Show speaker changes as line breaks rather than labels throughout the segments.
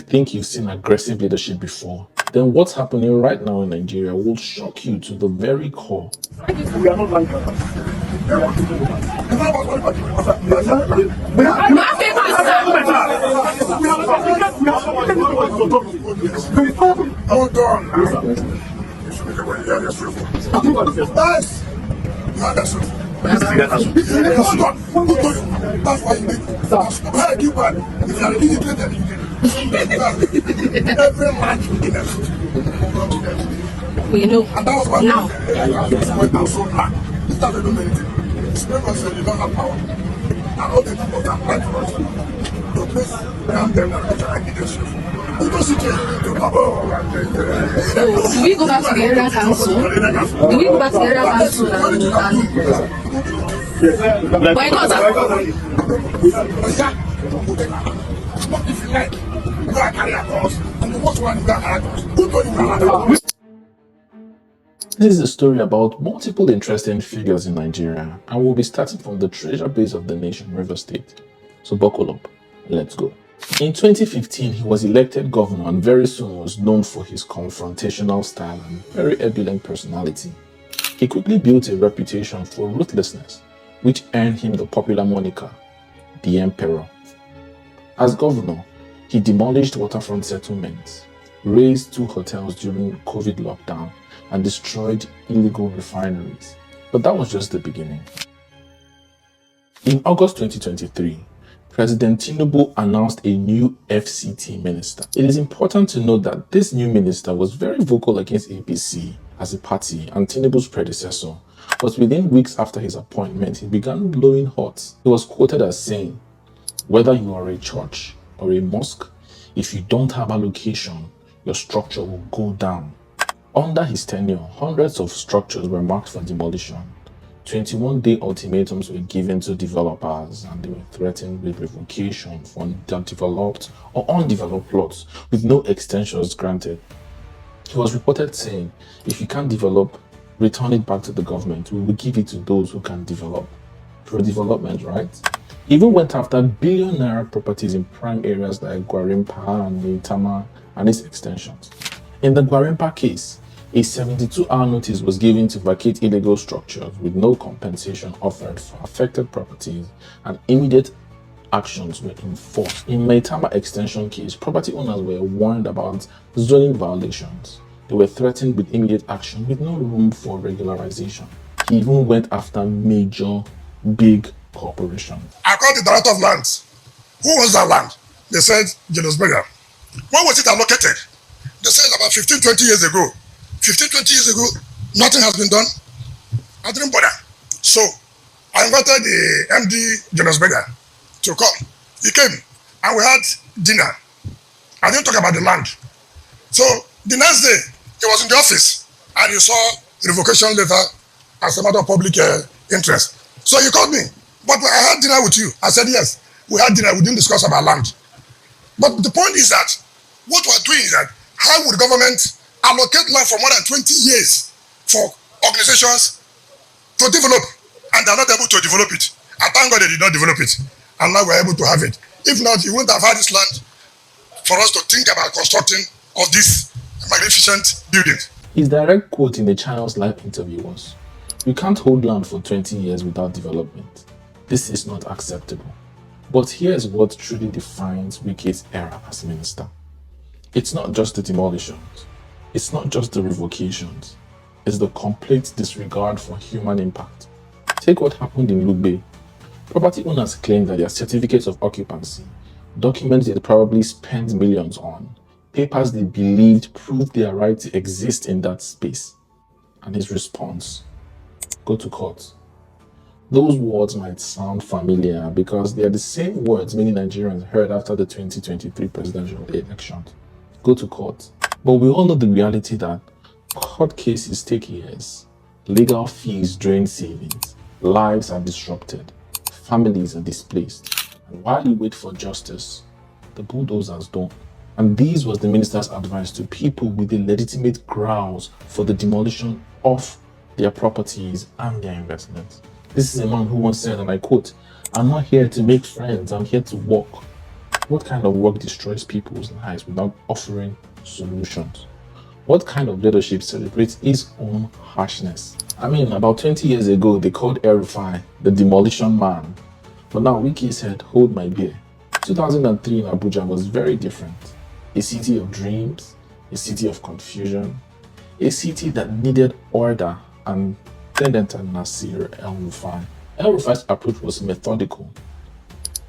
think you've seen aggressive leadership before, then what's happening right now in Nigeria will shock you to the very core.
We are not like
That's why you need if you are educated, every man
we know.
And that was why now went out so hard. He started doing anything. Remember, said you don't have power. And all the people that fight for us to place them that leadership. You don't see change to
do we go back to the area council? Do we go back to the area council
This is a story about multiple interesting figures in Nigeria, and we'll be starting from the treasure base of the nation, Rivers State. So buckle up, let's go. In 2015, he was elected governor and very soon was known for his confrontational style and very ebullient personality. He quickly built a reputation for ruthlessness, which earned him the popular moniker, the Emperor. As governor, he demolished waterfront settlements, razed 2 hotels during COVID lockdown, and destroyed illegal refineries. But that was just the beginning. In August 2023, President Tinubu announced a new FCT minister. It is important to note that this new minister was very vocal against APC as a party and Tinubu's predecessor, but within weeks after his appointment, he began blowing hot. He was quoted as saying, "Whether you are a church or a mosque, if you don't have allocation, your structure will go down." Under his tenure, hundreds of structures were marked for demolition. 21-day ultimatums were given to developers and they were threatened with revocation for undeveloped or undeveloped plots with no extensions granted. He was reported saying, "If you can't develop, return it back to the government. We will give it to those who can develop." Pro-development, right? He even went after billion-naira properties in prime areas like Gwarimpa and Maitama and its extensions. In the Gwarimpa case, a 72-hour notice was given to vacate illegal structures with no compensation offered for affected properties, and immediate actions were enforced. In Maitama extension case, property owners were warned about zoning violations. They were threatened with immediate action with no room for regularization. He even went after major, big corporations.
I called the director of lands. Who owns that land? They said, Johannesburg. When was it allocated? They said about 15-20 years ago. 15-20 years ago, nothing has been done. I didn't bother. So I invited the MD Johannesburg to come. He came and we had dinner. I didn't talk about the land. So the next day, he was in the office and he saw the revocation letter as a matter of public interest. So he called me. But I had dinner with you. I said, yes, we had dinner. We didn't discuss about land. But the point is that what we're doing is that how would government allocate land for more than 20 years for organizations to develop, and they're not able to develop it. I thank God they did not develop it, and now we're able to have it. If not, you wouldn't have had this land for us to think about constructing of these magnificent buildings.
His direct quote in the Channel's live interview was, "You can't hold land for 20 years without development. This is not acceptable." But here's what truly defines Wike's era as minister. It's not just the demolitions. It's not just the revocations. It's the complete disregard for human impact. Take what happened in Lugbe. Property owners claimed that their certificates of occupancy, documents they probably spent millions on, papers they believed proved their right to exist in that space. And his response, go to court. Those words might sound familiar because they are the same words many Nigerians heard after the 2023 presidential elections. Go to court. But we all know the reality that court cases take years, legal fees drain savings, lives are disrupted, families are displaced, and while you wait for justice, the bulldozers don't. And this was the minister's advice to people with the legitimate grounds for the demolition of their properties and their investments. This is a man who once said, and I quote, "I'm not here to make friends, I'm here to work." What kind of work destroys people's lives without offering solutions? What kind of leadership celebrates its own harshness? I mean, about 20 years ago, they called El-Rufai the demolition man. But now Wike said, hold my beer. 2003 in Abuja was very different. A city of dreams, a city of confusion, a city that needed order, and then entered Nasir El-Rufai. El-Rufai's approach was methodical.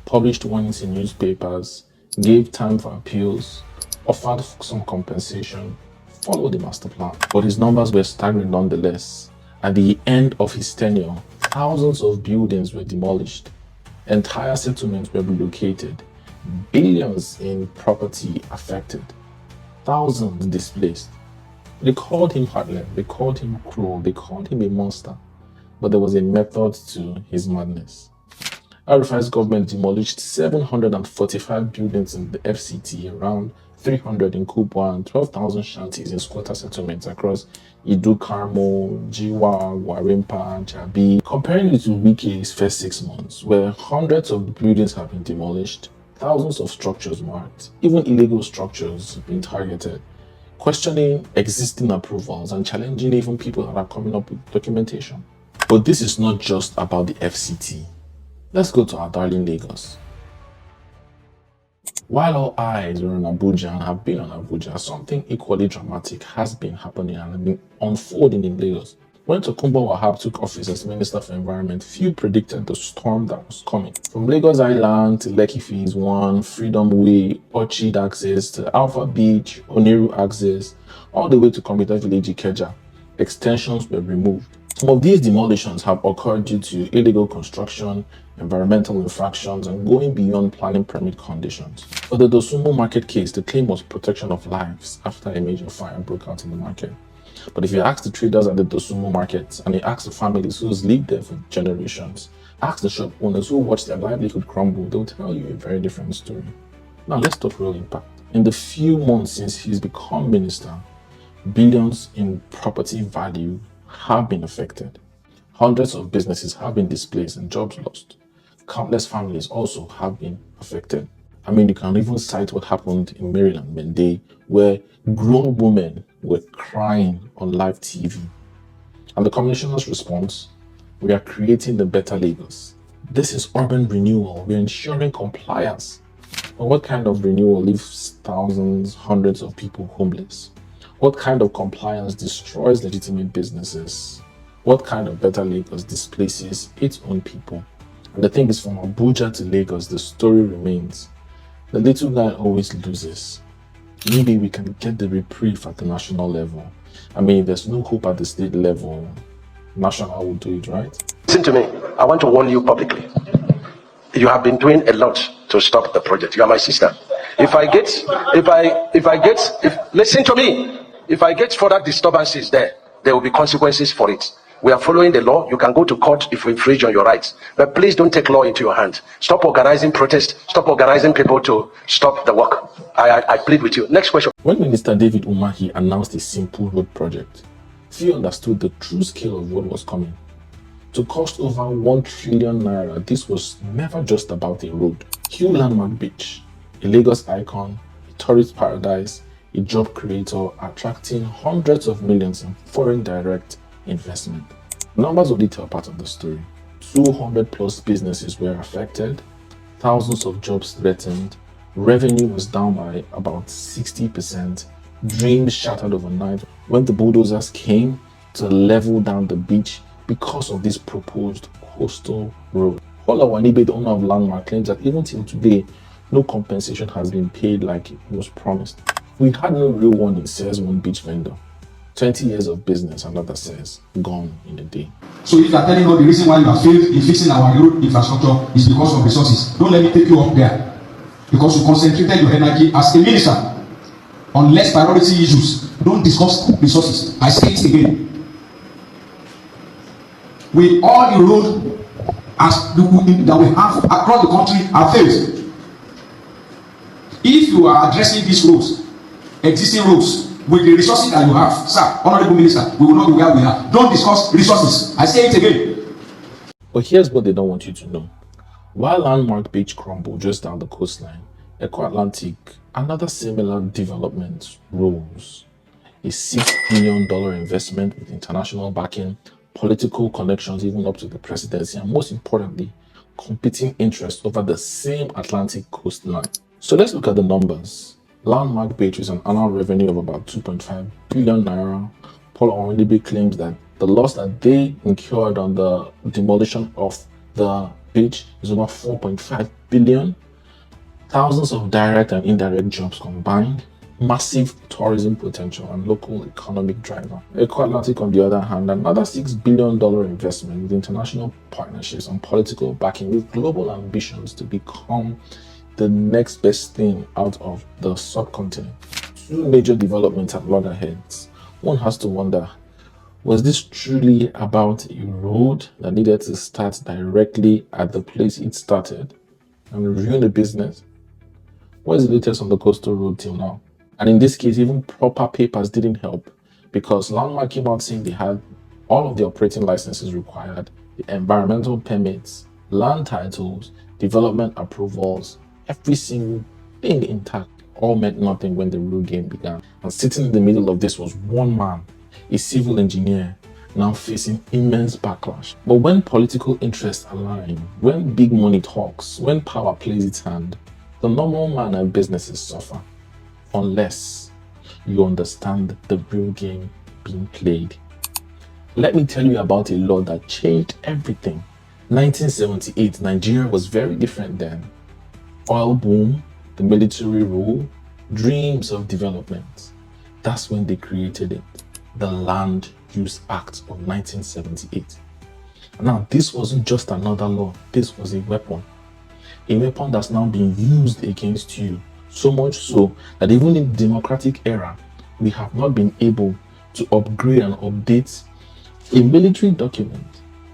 Published warnings in newspapers, gave time for appeals, offered some compensation, followed the master plan. But his numbers were staggering nonetheless. At the end of his tenure, thousands of buildings were demolished, entire settlements were relocated, billions in property affected, thousands displaced. They called him heartless, they called him cruel, they called him a monster, but there was a method to his madness. El-Rufai's government demolished 745 buildings in the FCT, around 300 in Kubwa, and 12,000 shanties in squatter settlements across Idu Karmo, Jiwa, Warimpa, Jabi. Comparing it to Wike's first 6 months, where hundreds of buildings have been demolished, thousands of structures marked, even illegal structures being targeted, questioning existing approvals and challenging even people that are coming up with documentation. But this is not just about the FCT. Let's go to our darling Lagos. While all eyes were on Abuja and have been on Abuja, something equally dramatic has been happening and been unfolding in Lagos. When Tokunbo Wahab took office as Minister for Environment, few predicted the storm that was coming. From Lagos Island to Lekki Phase 1, Freedom Way, Orchid Access to Alpha Beach, Oniru Access, all the way to Computer Village Ikeja, extensions were removed. Some of these demolitions have occurred due to illegal construction, environmental infractions, and going beyond planning permit conditions. For the Dosumo market case, the claim was protection of lives after a major fire broke out in the market. But if you ask the traders at the Dosumo market, and you ask the families who's lived there for generations, ask the shop owners who watched their livelihood crumble, they'll tell you a very different story. Now let's talk real impact. In the few months since he's become minister, billions in property value have been affected. Hundreds of businesses have been displaced and jobs lost. Countless families also have been affected. I mean, you can even cite what happened in Maryland, Mende, where grown women were crying on live TV. And the commissioner's response, we are creating the better Lagos. This is urban renewal. We're ensuring compliance. But what kind of renewal leaves thousands, hundreds of people homeless? What kind of compliance destroys legitimate businesses? What kind of better Lagos displaces its own people? And the thing is, from Abuja to Lagos, the story remains. The little guy always loses. Maybe we can get the reprieve at the national level. I mean, if there's no hope at the state level, national will do it, right?
Listen to me. I want to warn you publicly. You have been doing a lot to stop the project. You are my sister. Listen to me. If I get further disturbances there will be consequences for it. We are following the law. You can go to court if we infringe on your rights. But please don't take law into your hand. Stop organizing protests. Stop organizing people to stop the work. I plead with you. Next question.
When Minister David Umahi announced a simple road project, few understood the true scale of what was coming. To cost over 1 trillion naira, this was never just about a road. Hugh Landmark Beach, a Lagos icon, a tourist paradise, a job creator, attracting hundreds of millions in foreign direct investment. Numbers only tell part of the story. 200 plus businesses were affected, thousands of jobs threatened, revenue was down by about 60%, dreams shattered overnight when the bulldozers came to level down the beach because of this proposed coastal road. Ola Wanibe, the owner of Landmark, claims that even till today, no compensation has been paid like it was promised. We had no real warning, says one beach vendor. 20 years of business, another says, gone in a day.
So if you are telling us the reason why you have failed in fixing our road infrastructure is because of resources, don't let me take you up there. Because you concentrated your energy as a minister on less priority issues. Don't discuss resources. I say it again. With all the roads that we have across the country are failed. If you are addressing these roads, existing roads, with the resources that you have, sir, honorable minister, we will not be where we are. Don't discuss resources. I say it again.
But here's what they don't want you to know. While Landmark Beach crumbled just down the coastline, Eco Atlantic, another similar development rose. A $6 billion investment with international backing, political connections even up to the presidency, and most importantly, competing interests over the same Atlantic coastline. So let's look at the numbers. Landmark Beach is an annual revenue of about 2.5 billion naira. Paul Onwenibe claims that the loss that they incurred on the demolition of the beach is over 4.5 billion. Thousands of direct and indirect jobs combined, massive tourism potential, and local economic driver. Eco Atlantic, on the other hand, another $6 billion investment with international partnerships and political backing with global ambitions to become the next best thing out of the subcontinent. Two major developments at loggerheads. One has to wonder, was this truly about a road that needed to start directly at the place it started and ruin the business? What is the latest on the coastal road till now? And in this case, even proper papers didn't help because Landmark came out saying they had all of the operating licenses required, the environmental permits, land titles, development approvals, every single thing intact. All meant nothing when the real game began. And sitting in the middle of this was one man, a civil engineer, now facing immense backlash. But when political interests align, when big money talks, when power plays its hand, the normal man and businesses suffer unless you understand the real game being played. Let me tell you about a law that changed everything. 1978, Nigeria was very different then. Oil boom, the military rule, dreams of development. That's when they created it, the Land Use Act of 1978. Now, this wasn't just another law, this was a weapon that's now being used against you. So much so that even in the democratic era, we have not been able to upgrade and update a military document.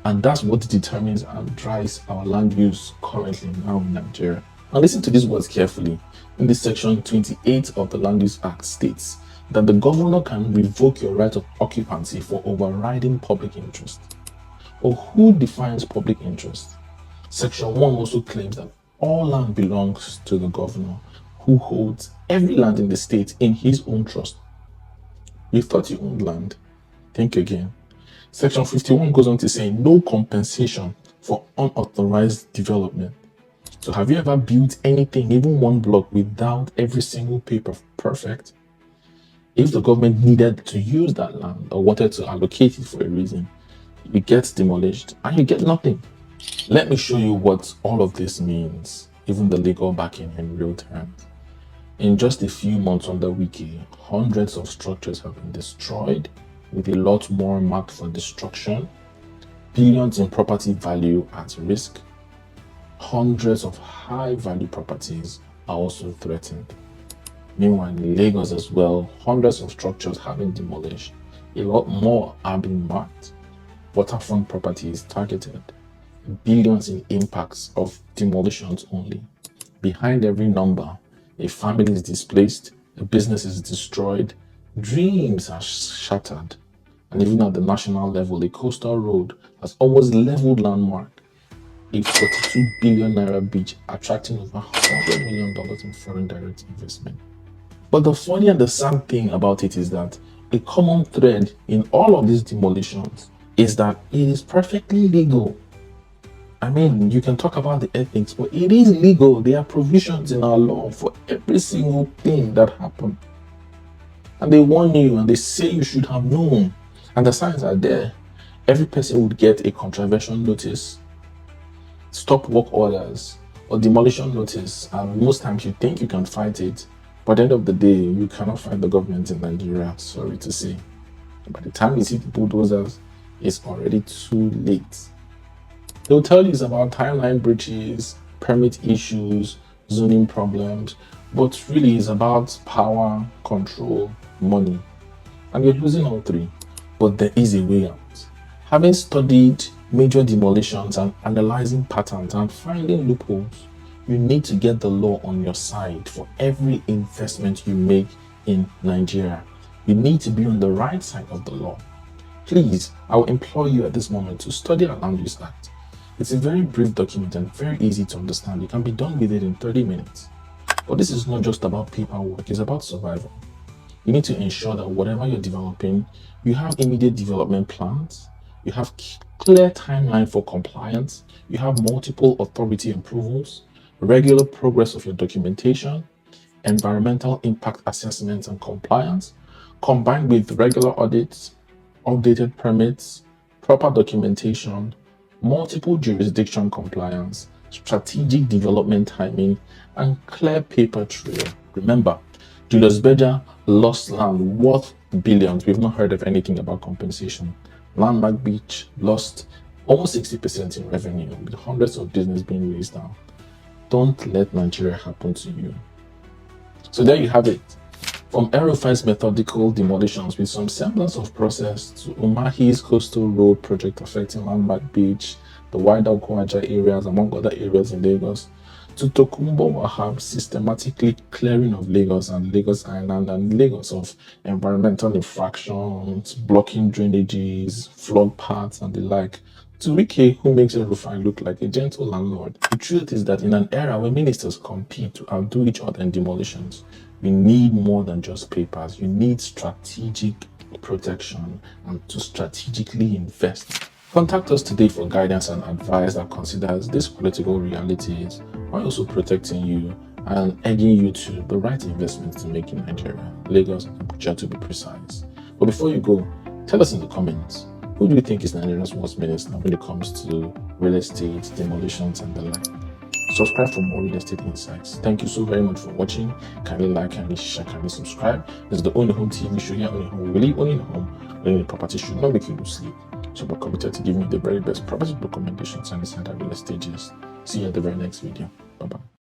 And that's what determines and drives our land use currently now in Nigeria. Now listen to these words carefully. In this section 28 of the Land Use Act states that the governor can revoke your right of occupancy for overriding public interest. But who defines public interest? Section 1 also claims that all land belongs to the governor, who holds every land in the state in his own trust. You thought you owned land? Think again. Section 51 goes on to say no compensation for unauthorized development. So have you ever built anything, even one block, without every single paper perfect? If the government needed to use that land or wanted to allocate it for a reason, it gets demolished and you get nothing. Let me show you what all of this means, even the legal backing in real terms. In just a few months under Wike, hundreds of structures have been destroyed, with a lot more marked for destruction, billions in property value at risk. Hundreds of high-value properties are also threatened. Meanwhile, in Lagos as well, hundreds of structures have been demolished. A lot more are being marked. Waterfront property is targeted. Billions in impacts of demolitions only. Behind every number, a family is displaced, a business is destroyed, dreams are shattered. And even at the national level, a coastal road has almost leveled Landmark, a 42 billion naira beach attracting over $100 million in foreign direct investment. But the funny and the sad thing about it is that a common thread in all of these demolitions is that it is perfectly legal. I mean, you can talk about the ethics, but it is legal. There are provisions in our law for every single thing that happened. And they warn you and they say you should have known. And the signs are there. Every person would get a contravention notice, stop work orders, or demolition notice. And most times you think you can fight it, but at the end of the day, you cannot fight the government in Nigeria, sorry to say. By the time you see the bulldozers, it's already too late. They'll tell you it's about timeline breaches, permit issues, zoning problems, but really it's about power, control, money. And you're losing all three. But there is a way out. Having studied major demolitions and analyzing patterns and finding loopholes, you need to get the law on your side for every investment you make in Nigeria. You need to be on the right side of the law. Please, I will implore you at this moment to study our Land Use Act. It's a very brief document and very easy to understand. You can be done with it in 30 minutes. But this is not just about paperwork, it's about survival. You need to ensure that whatever you're developing, you have immediate development plans, you have clear timeline for compliance, you have multiple authority approvals, regular progress of your documentation, environmental impact assessments and compliance, combined with regular audits, updated permits, proper documentation, multiple jurisdiction compliance, strategic development timing, and clear paper trail. Remember, Julius Berger lost land worth billions. We've not heard of anything about compensation. Landmark Beach lost almost 60% in revenue, with hundreds of business being raised down. Don't let Nigeria happen to you. So there you have it. From Erufai's methodical demolitions with some semblance of process to Umahi's coastal road project affecting Landmark Beach, the wider Okwaja areas, among other areas in Lagos, to Tokumbo Wahab's systematically clearing of Lagos and Lagos Island and Lagos of environmental infractions, blocking drainages, flood paths, and the like, to Wike, who makes Erufai look like a gentle landlord. The truth is that in an era where ministers compete to outdo each other in demolitions, we need more than just papers. You need strategic protection and to strategically invest. Contact us today for guidance and advice that considers these political realities while also protecting you and urging you to the right investments to make in Nigeria, Lagos and Abuja to be precise. But before you go, tell us in the comments, who do you think is Nigeria's worst minister when it comes to real estate, demolitions, and the like? Subscribe for more real estate insights. Thank you so very much for watching. Kindly like, kindly share, kindly subscribe. This is the Ownahome TV show here. Ownahome, really owning a home, owning a property should not make you lose sleep. So we're committed to giving you the very best property recommendations and insider real estate. See you at the very next video. Bye bye.